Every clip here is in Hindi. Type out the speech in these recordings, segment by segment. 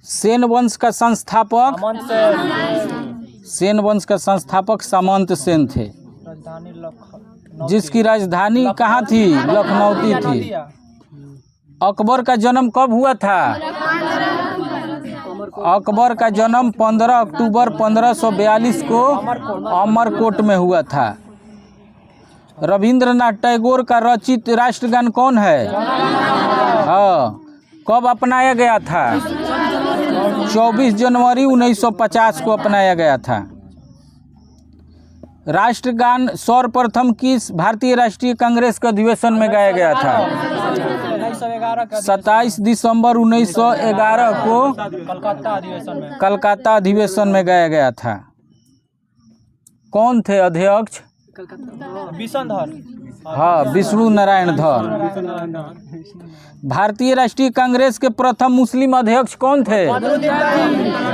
सेन वंश का संस्थापक सामंत सेन थे, जिसकी राजधानी कहाँ थी? लखनऊ थी। अकबर का जन्म कब हुआ था? अकबर का जन्म 15 अक्टूबर 1542 को अमरकोट में हुआ था। रविंद्रनाथ टैगोर का रचित राष्ट्रगान कौन है? हाँ, कब अपनाया गया था? 24 जनवरी 1950 को अपनाया गया था। राष्ट्रगान सर्वप्रथम किस भारतीय राष्ट्रीय कांग्रेस के अधिवेशन में गाया गया था? 27 दिसंबर 1911 को कलकत्ता अधिवेशन में गाया गया था। कौन थे अध्यक्ष? हाँ, विष्णु नारायण धर। भारतीय राष्ट्रीय कांग्रेस के प्रथम मुस्लिम अध्यक्ष कौन थे?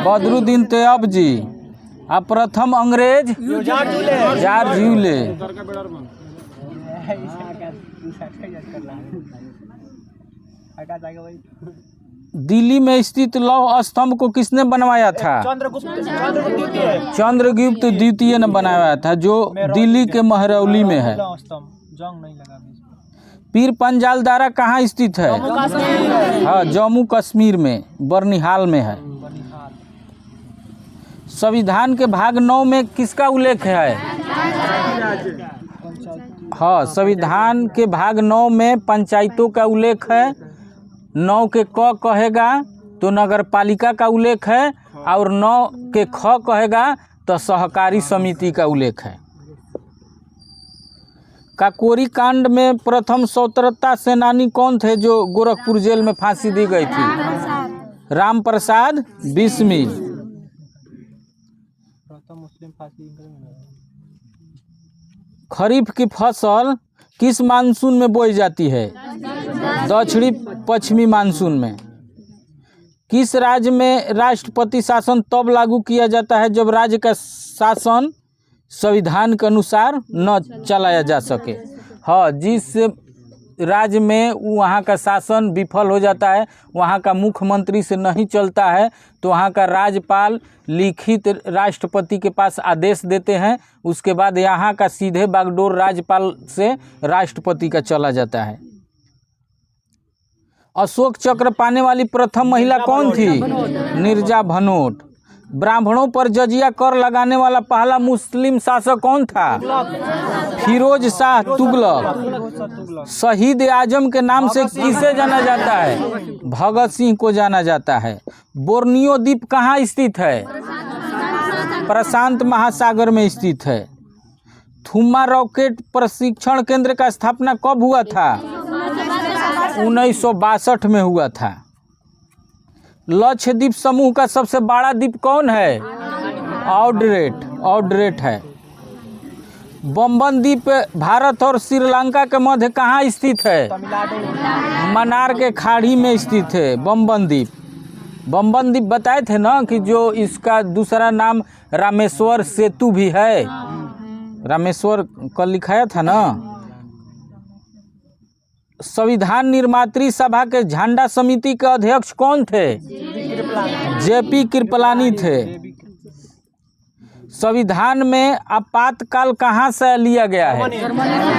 बदरुद्दीन तैयब जी। अब प्रथम अंग्रेज? जॉर्ज ह्यूले। दिल्ली में स्थित लौह स्तंभ को किसने बनवाया था? चंद्रगुप्त द्वितीय ने बनाया था, जो दिल्ली के महरौली में है। पीर पंजाल दारा कहाँ स्थित है? हाँ, जम्मू कश्मीर में बर्निहाल में है। संविधान के भाग 9 में किसका उल्लेख है? हाँ, संविधान के भाग 9 में पंचायतों का उल्लेख है। 9 के क कहेगा तो नगर पालिका का उल्लेख है, और 9 के ख कहेगा तो सहकारी समिति का उल्लेख है। काकोरी कांड में प्रथम स्वतंत्रता सेनानी कौन थे जो गोरखपुर जेल में फांसी दी गई थी? राम प्रसाद बिस्मिल। खरीफ की फसल किस मानसून में बोई जाती है? दक्षिणी पश्चिमी मानसून में। किस राज्य में राष्ट्रपति शासन तब लागू किया जाता है जब राज्य का शासन संविधान के अनुसार न चलाया जा सके? हाँ, जिस राज्य में वहाँ का शासन विफल हो जाता है, वहाँ का मुख्यमंत्री से नहीं चलता है, तो वहाँ का राज्यपाल लिखित राष्ट्रपति के पास आदेश देते हैं। उसके बाद यहाँ का सीधे बागडोर राज्यपाल से राष्ट्रपति का चला जाता है। अशोक चक्र पाने वाली प्रथम महिला कौन थी? नीरजा भनोट। ब्राह्मणों पर जजिया कर लगाने वाला पहला मुस्लिम शासक कौन था? फिरोज शाह तुगलक। शहीद आजम के नाम से किसे जाना जाता है? भगत सिंह को जाना जाता है। बोर्नियो द्वीप कहाँ स्थित है? प्रशांत महासागर में स्थित है। थुम्मा रॉकेट प्रशिक्षण केंद्र का स्थापना कब हुआ था? 1962 में हुआ था। लक्षद्वीप समूह का सबसे बड़ा द्वीप कौन है? ऑड्रेट है। बम्बन द्वीप भारत और श्रीलंका के मध्य कहाँ स्थित है? मन्नार के खाड़ी में स्थित है बम्बन द्वीप। बम्बन द्वीप बताए थे ना कि जो इसका दूसरा नाम रामेश्वर सेतु भी है। रामेश्वर कल लिखाया था ना। संविधान निर्मात्री सभा के झंडा समिति के अध्यक्ष कौन थे? जेपी कृपलानी थे। संविधान में आपातकाल कहाँ से लिया गया है?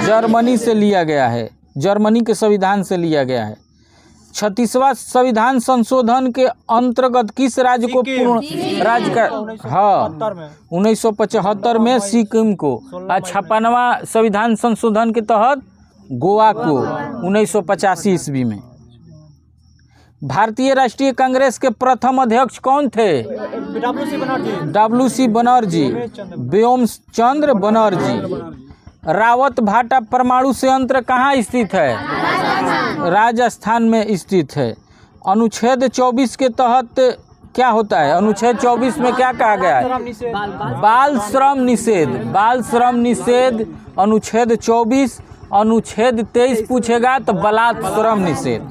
जर्मनी से लिया गया है। जर्मनी के संविधान से लिया गया है। 36वां संविधान संशोधन के अंतर्गत किस राज्य को पूर्ण राज्य का? हाँ, 1975 में सिक्किम को। और 56वां संविधान संशोधन के तहत गोवा को 1985 ईस्वी में। भारतीय राष्ट्रीय कांग्रेस के प्रथम अध्यक्ष कौन थे? WC बनर्जी, व्योमचंद्र बनर्जी। रावत भाटा परमाणु संयंत्र कहाँ स्थित है? राजस्थान में स्थित है। अनुच्छेद 24 के तहत क्या होता है? अनुच्छेद 24 में क्या कहा गया है? बाल श्रम निषेध। बाल श्रम निषेध अनुच्छेद 24। अनुच्छेद 23 पूछेगा तो बलात्कार श्रम निषेध।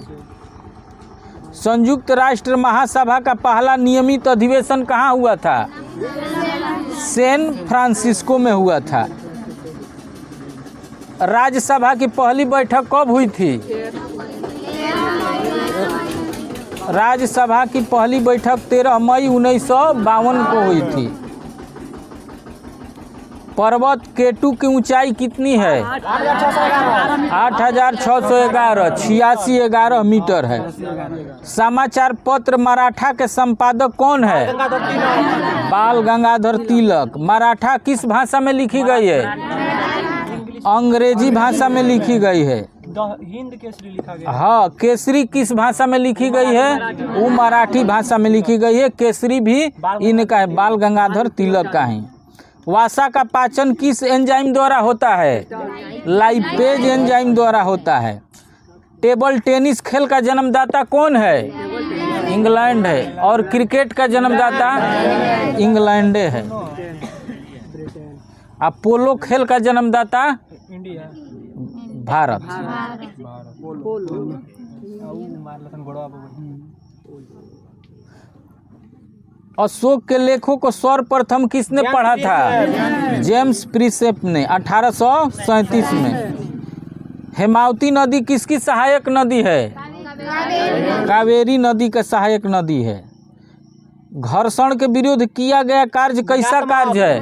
संयुक्त राष्ट्र महासभा का पहला नियमित अधिवेशन कहाँ हुआ था? सैन फ्रांसिस्को में हुआ था। राज्यसभा की पहली बैठक कब हुई थी? राज्यसभा की पहली बैठक 13 मई 1952 को हुई थी। पर्वत केटू की ऊंचाई कितनी है? 8,611 8611 मीटर है। समाचार पत्र मराठा के संपादक कौन है? बाल गंगाधर तिलक। मराठा किस भाषा में लिखी गई है? अंग्रेजी भाषा में लिखी गई है। हिंद केसरी लिखा गया। हाँ, केसरी किस भाषा में लिखी गई है? वो मराठी भाषा में लिखी गई है। केसरी भी इनका है, बाल गंगाधर तिलक का है। वसा का पाचन किस एंजाइम द्वारा होता है? लाइपेज एंजाइम द्वारा होता है। टेबल टेनिस खेल का जन्मदाता कौन है? इंग्लैंड है। और क्रिकेट का जन्मदाता इंग्लैंड है। अब पोलो खेल का जन्मदाता इंडिया भारत। अशोक के लेखों को सर्वप्रथम किसने पढ़ा था? जेम्स प्रिसेप ने 1837 में। हेमावती नदी किसकी सहायक नदी है? कावेरी नदी का सहायक नदी है। घर्षण के विरुद्ध किया गया कार्य कैसा कार्य है?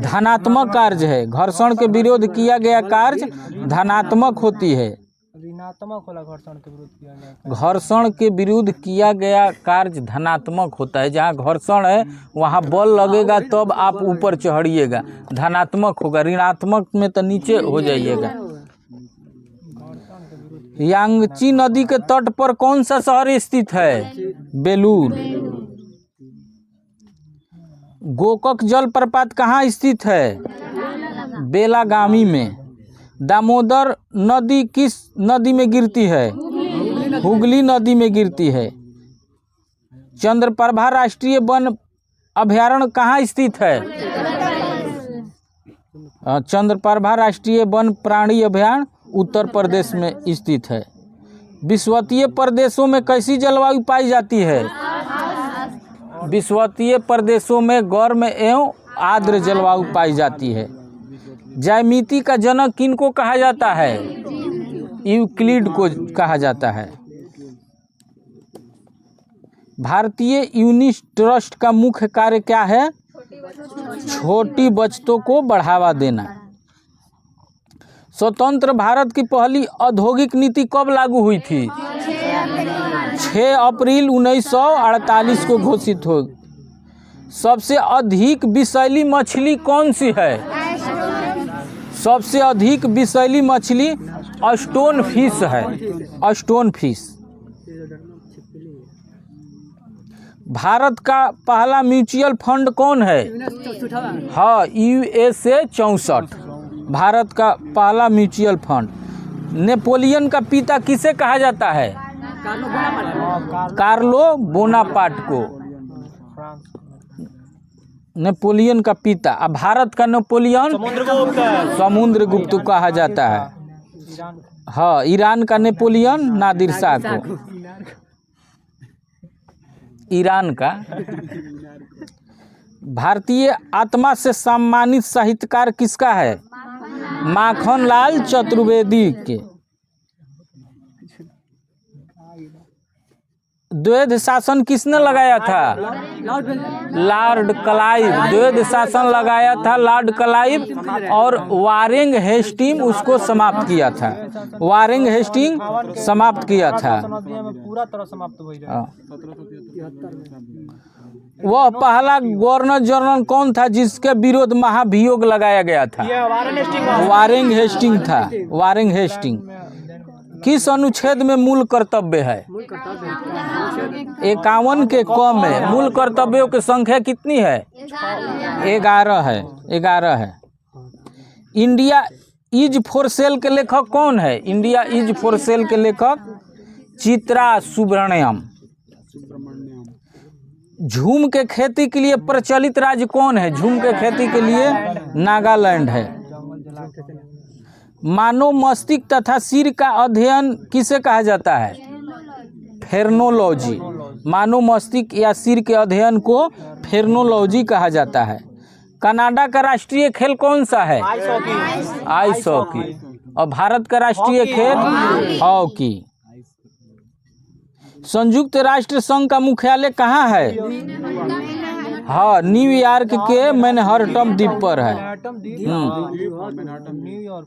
धनात्मक कार्य है। घर्षण के विरुद्ध किया गया कार्य धनात्मक होती है। ऋणात्मक होला घर्षण के विरुद्ध किया गया। घर्षण के विरुद्ध किया गया कार्य धनात्मक होता है। जहाँ घर्षण है वहाँ बल लगेगा तब आप ऊपर चढ़िएगा, धनात्मक होगा। ऋणात्मक में तो नीचे हो जाइएगा। यांगची नदी के तट पर कौन सा शहर स्थित है? बेलूर। गोकक जलप्रपात कहाँ स्थित है? बेलागामी में। दामोदर नदी किस नदी में गिरती है? हुगली नदी में गिरती है। चंद्रप्रभा राष्ट्रीय वन अभयारण्य कहाँ स्थित है? चंद्रप्रभा राष्ट्रीय वन प्राणी अभयारण्य उत्तर प्रदेश में स्थित है। विषुवतीय प्रदेशों में कैसी जलवायु पाई जाती है? विषुवतीय प्रदेशों में गर्म एवं आर्द्र जलवायु पाई जाती है। ज्यामिति का जनक किनको कहा जाता है? यूक्लिड को कहा जाता है। भारतीय यूनिट ट्रस्ट का मुख्य कार्य क्या है? छोटी बचतों को बढ़ावा देना। स्वतंत्र भारत की पहली औद्योगिक नीति कब लागू हुई थी? 6 अप्रैल 1948 को घोषित हो। सबसे अधिक विषैली मछली कौन सी है? सबसे अधिक विषैली मछली स्टोन फिश है। Stone fish. भारत का पहला म्यूचुअल फंड कौन है? हाँ, USA 64 भारत का पहला म्यूचुअल फंड। नेपोलियन का पिता किसे कहा जाता है? कार्लो बोनापार्ट को नेपोलियन का पिता। अब भारत का नेपोलियन समुद्रगुप्त कहा जाता है। हाँ, ईरान का नेपोलियन नादिर शाह को। ईरान का। भारतीय आत्मा से सम्मानित साहित्यकार किसका है? माखनलाल चतुर्वेदी के। द्वैध शासन किसने लगाया था? Lord Clive. द्वैध शासन लगाया था लॉर्ड क्लाइव और वारेंग हेस्टिंग उसको समाप्त किया था। वारेंग हेस्टिंग समाप्त किया था। पूरा तरह समाप्त हो गया। वह पहला गवर्नर जनरल कौन था जिसके विरोध महाभियोग लगाया गया था? वारेंग हेस्टिंग था। वारेंग हेस्टिंग। किस अनुच्छेद में मूल कर्तव्य है? 51 के कम है। मूल कर्तव्यों की संख्या कितनी है? 11 है। 11 है। इंडिया इज फॉर सेल के लेखक कौन है? इंडिया इज फॉर सेल के लेखक चित्रा सुब्रमण्यम। झूम के खेती के लिए प्रचलित राज्य कौन है? झूम के खेती के लिए नागालैंड है। मानव मस्तिष्क तथा सिर का अध्ययन किसे कहा जाता है? फेर्नोलॉजी। मानव मस्तिष्क या सिर के अध्ययन को फेर्नोलॉजी कहा जाता है। कनाडा का राष्ट्रीय खेल कौन सा है? Ice hockey. और भारत का राष्ट्रीय खेल हॉकी। संयुक्त राष्ट्र संघ का मुख्यालय कहाँ है? हाँ, न्यूयॉर्क के मैनहट्टन द्वीप पर है। न्यूयॉर्क में।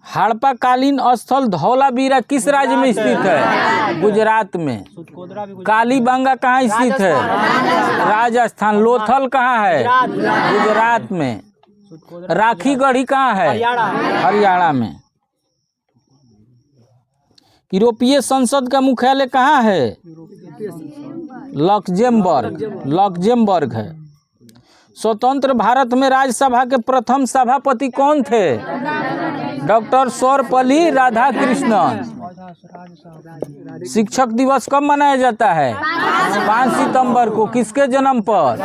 हड़प्पा कालीन स्थल धौलावीरा किस राज्य में स्थित है? गुजरात में। सुतकोदरा भी कालीबंगा कहाँ स्थित है? राजस्थान। लोथल कहाँ है? गुजरात में। सुतकोदरा राखी गढ़ी कहाँ है? हरियाणा में। यूरोपीय संसद का मुख्यालय कहाँ है? लक्जेमबर्ग है। स्वतंत्र भारत में राज्यसभा के प्रथम सभापति कौन थे? डॉक्टर सर्वपल्ली राधाकृष्णन। शिक्षक दिवस कब मनाया जाता है? 5 सितंबर को। किसके जन्म पर?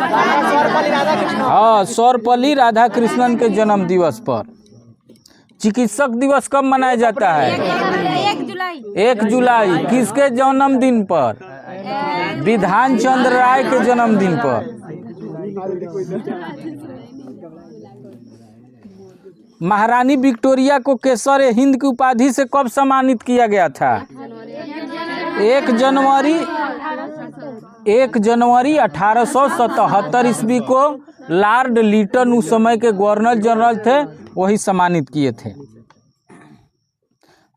हाँ, सर्वपल्ली राधाकृष्णन के जन्म दिवस पर। चिकित्सक दिवस कब मनाया जाता है? 1 जुलाई। किसके जन्मदिन पर? विधान चंद्र राय के जन्मदिन पर। महारानी विक्टोरिया को केसर हिंद की उपाधि से कब सम्मानित किया गया था? 1 जनवरी 1877 ईस्वी को लॉर्ड लिटन उस समय के गवर्नर जनरल थे, वही सम्मानित किए थे।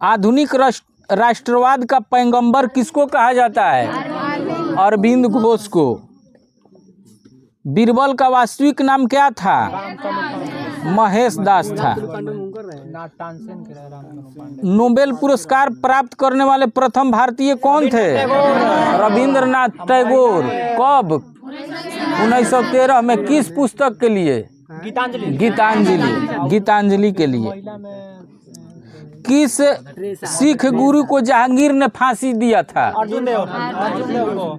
आधुनिक राष्ट्रवाद का पैगंबर किसको कहा जाता है? अरविंद घोष को। बीरबल का वास्तविक नाम क्या था? महेश दास था। नोबेल पुरस्कार प्राप्त करने वाले प्रथम भारतीय कौन थे? रविंद्रनाथ टैगोर। कब? 1913 में। किस पुस्तक के लिए? गीतांजलि के लिए। किस सिख गुरु को जहांगीर ने फांसी दिया था?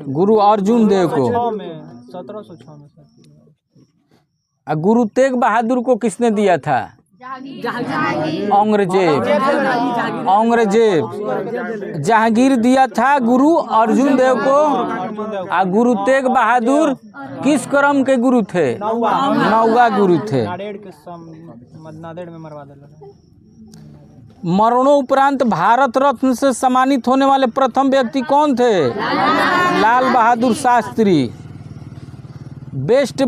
गुरु अर्जुन देव को। 1706 में। गुरु तेग बहादुर को किसने दिया था? औरंगजेब। जहांगीर दिया था गुरु अर्जुन देव को। और गुरु तेग बहादुर किस क्रम के गुरु थे? 9वां गुरु थे। नादेड़ में मरवा दिया। मरणोपरांत भारत रत्न से सम्मानित होने वाले प्रथम व्यक्ति कौन थे? लाल बहादुर शास्त्री। बेस्ट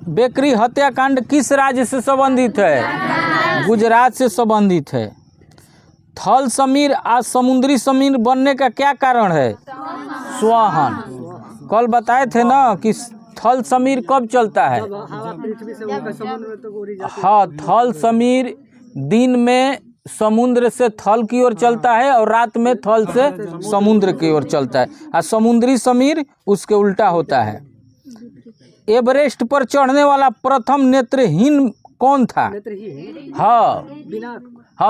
बेकरी हत्याकांड किस राज्य से संबंधित है? गुजरात से संबंधित है। थल समीर आज समुद्री समीर बनने का क्या कारण है? स्वहन। कल बताए थे ना कि थल समीर कब चलता है? हाँ, थल समीर दिन में समुद्र से थल की ओर चलता है और रात में थल से समुद्र की ओर चलता है, और समुद्री समीर उसके उल्टा होता है। एवरेस्ट पर चढ़ने वाला प्रथम नेत्रहीन कौन था? हाँ,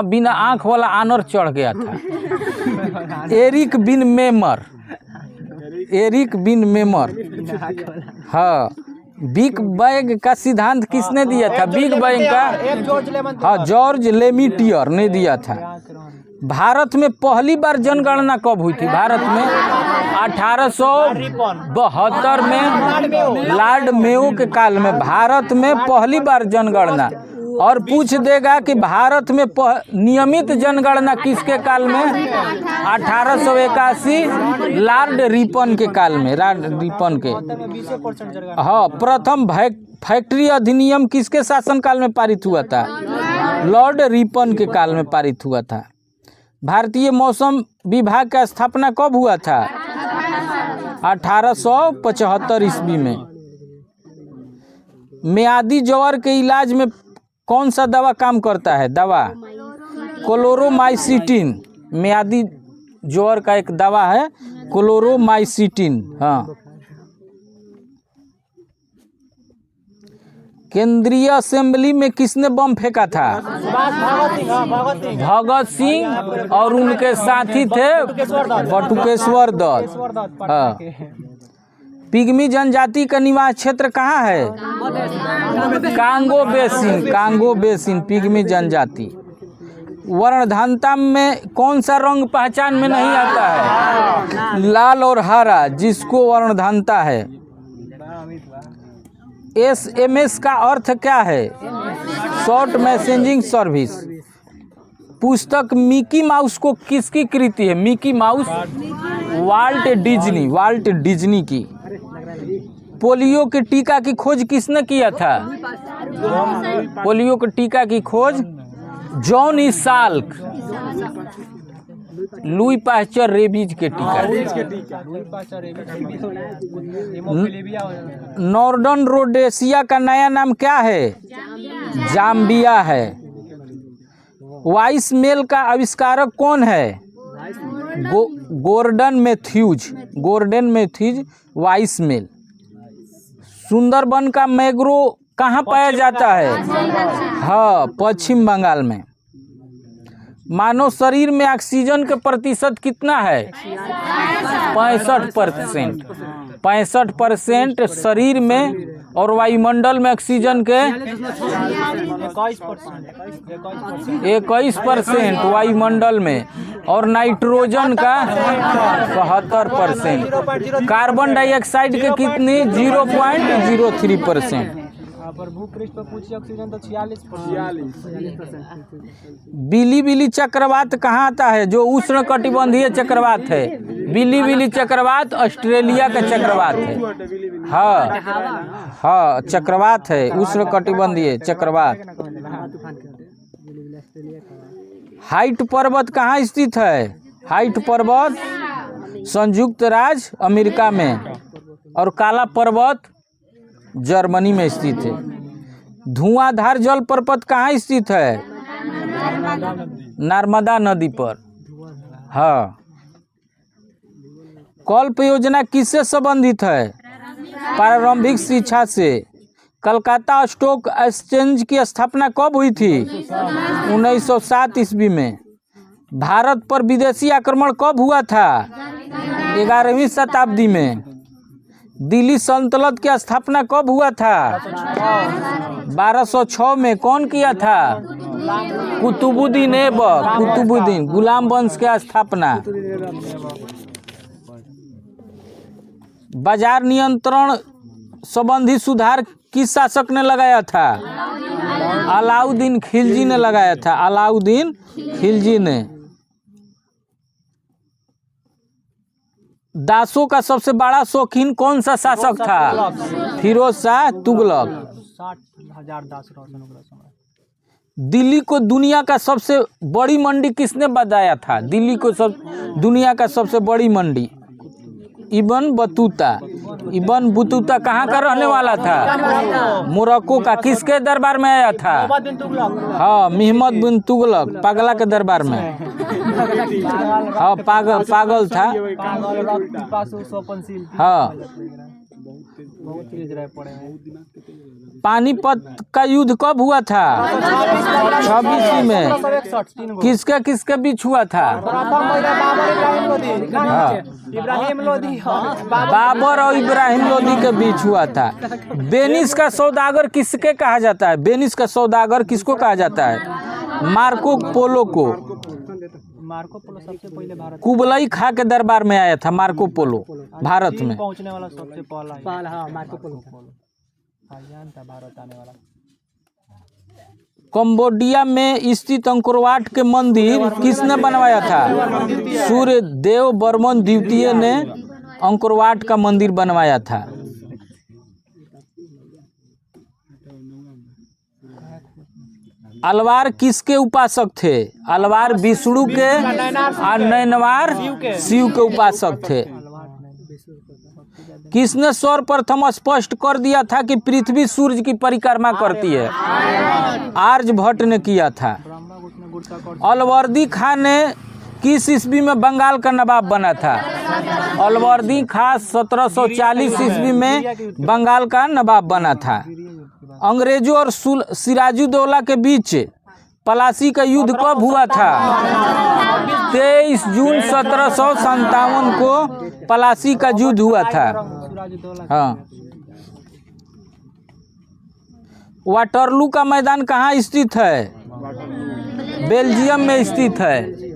बिना आंख वाला आनर चढ़ गया था। एरिक बिन मेमर। हाँ, बिग बैंग का सिद्धांत किसने दिया था? बिग बैंग का हाँ, जॉर्ज लेमिटियर ने दिया था। भारत में पहली बार जनगणना कब हुई थी? भारत में 1872 में लॉर्ड मेयो के काल में भारत में पहली बार जनगणना। और पूछ देगा कि भारत में नियमित जनगणना किसके काल में? 1881 लॉर्ड रिपन के काल में। लॉर्ड रिपन के। हाँ, प्रथम फैक्ट्री अधिनियम किसके शासनकाल में पारित हुआ था? लॉर्ड रिपन के काल में पारित हुआ था। भारतीय मौसम विभाग का स्थापना कब हुआ था? 1875 ईस्वी में। मियादी ज्वर के इलाज में कौन सा दवा काम करता है? दवा क्लोरोमाइसिटिन। मियादी ज्वर का एक दवा है क्लोरोमाइसिटिन। हाँ। केंद्रीय असेंबली में किसने बम फेंका था? भगत सिंह और उनके साथी थे बटुकेश्वर दत्त। हाँ। पिग्मी जनजाति का निवास क्षेत्र कहाँ है? कांगो बेसिन पिग्मी जनजाति। वर्णधानता में कौन सा रंग पहचान में नहीं आता है? लाल और हरा, जिसको वर्णधानता है। SMS का अर्थ क्या है? Short messaging service. पुस्तक मिकी माउस को किसकी कृति है? मिकी माउस वाल्ट डिज्नी की। पोलियो के टीका की खोज किसने किया था? पोलियो के टीका की खोज John E Salk. Louis Pasteur rabies के टीका। नॉर्दर्न रोडेशिया का नया नाम क्या है? जाम्बिया है। वाइस मेल का आविष्कारक कौन है? Gordon Matthews voicemail. Sundarban का मैंग्रोव कहाँ पाया जाता है? हाँ, पश्चिम बंगाल में। मानव शरीर में ऑक्सीजन के प्रतिशत कितना है? 65%। 65% शरीर में, और वायुमंडल में ऑक्सीजन के 21% वायुमंडल में, और नाइट्रोजन का 72%। कार्बन डाइऑक्साइड के कितनी? 0.03%। पर भूपृष्ठ पर पूछिए ऑक्सीजन तो 46%। बिली चक्रवात कहाँ आता है? जो उष्ण कटिबंधीय चक्रवात है। बिली चक्रवात ऑस्ट्रेलिया का चक्रवात है। हाँ, चक्रवात है, उष्ण कटिबंधीय चक्रवात। हाइट पर्वत कहाँ स्थित है? हाइट पर्वत संयुक्त राज्य अमेरिका में, और काला पर्वत जर्मनी में स्थित है। धुआंधार जलप्रपात कहाँ स्थित है? नर्मदा नदी पर। हाँ। कल्प योजना किससे संबंधित है? प्रारंभिक शिक्षा से। कलकत्ता स्टॉक एक्सचेंज की स्थापना कब हुई थी? 1907 ईस्वी में। भारत पर विदेशी आक्रमण कब हुआ था? 11वीं शताब्दी में। दिल्ली सल्तनत की स्थापना कब हुआ था? 1206 में। कौन किया था? कुतुबुद्दीन ऐबक। गुलाम वंश की स्थापना। बाजार नियंत्रण संबंधी सुधार किस शासक ने लगाया था? अलाउद्दीन खिलजी ने लगाया था। अलाउद्दीन खिलजी ने। दासों का सबसे बड़ा शौकीन कौन सा शासक था? फिरोज शाह तुगलक। 60,000 दास रोशन ओकरा समय। दिल्ली को दुनिया का सबसे बड़ी मंडी किसने बताया था? दिल्ली को दुनिया का सबसे बड़ी मंडी इब्न बतूता कहाँ का रहने वाला था? मोरक्को का। किसके दरबार में आया था? हाँ, मोहम्मद बिन तुगलक, पागला के दरबार में। हाँ, पागल था। हाँ। पानीपत का युद्ध कब हुआ था? 26 में। किसके बीच हुआ था? बाबर और इब्राहिम लोदी के बीच हुआ था। वेनिस का सौदागर किसके कहा जाता है? वेनिस का सौदागर किसको कहा जाता है? मार्को पोलो को। मार्को पोलो सबसे पहले भारत। कुबलई खां के दरबार में आया था मार्को पोलो भारत में। पहुंचने वाला सबसे पहला। हाँ, मार्को पोलो था भारत आने वाला। कंबोडिया में स्थित अंकोरवाट के मंदिर किसने बनवाया था? सूर्य देव बर्मन द्वितीय ने अंकोरवाट का मंदिर बनवाया था। अलवार किसके उपासक थे? अलवार विष्णु के और नैनवार शिव के उपासक थे। किसने सर्वप्रथम स्पष्ट कर दिया था कि पृथ्वी सूर्य की परिक्रमा करती है? आर्यभट्ट ने किया था। अलवर्दी खां ने किस ईस्वी में बंगाल का नवाब बना था? अलवर्दी खां 1740 ईस्वी में बंगाल का नवाब बना था। अंग्रेजों और सिराजुद्दौला के बीच पलासी का युद्ध कब हुआ था? 23 जून 1757 को पलासी का युद्ध हुआ था। हाँ। वाटरलू का मैदान कहाँ स्थित है? बेल्जियम में स्थित है।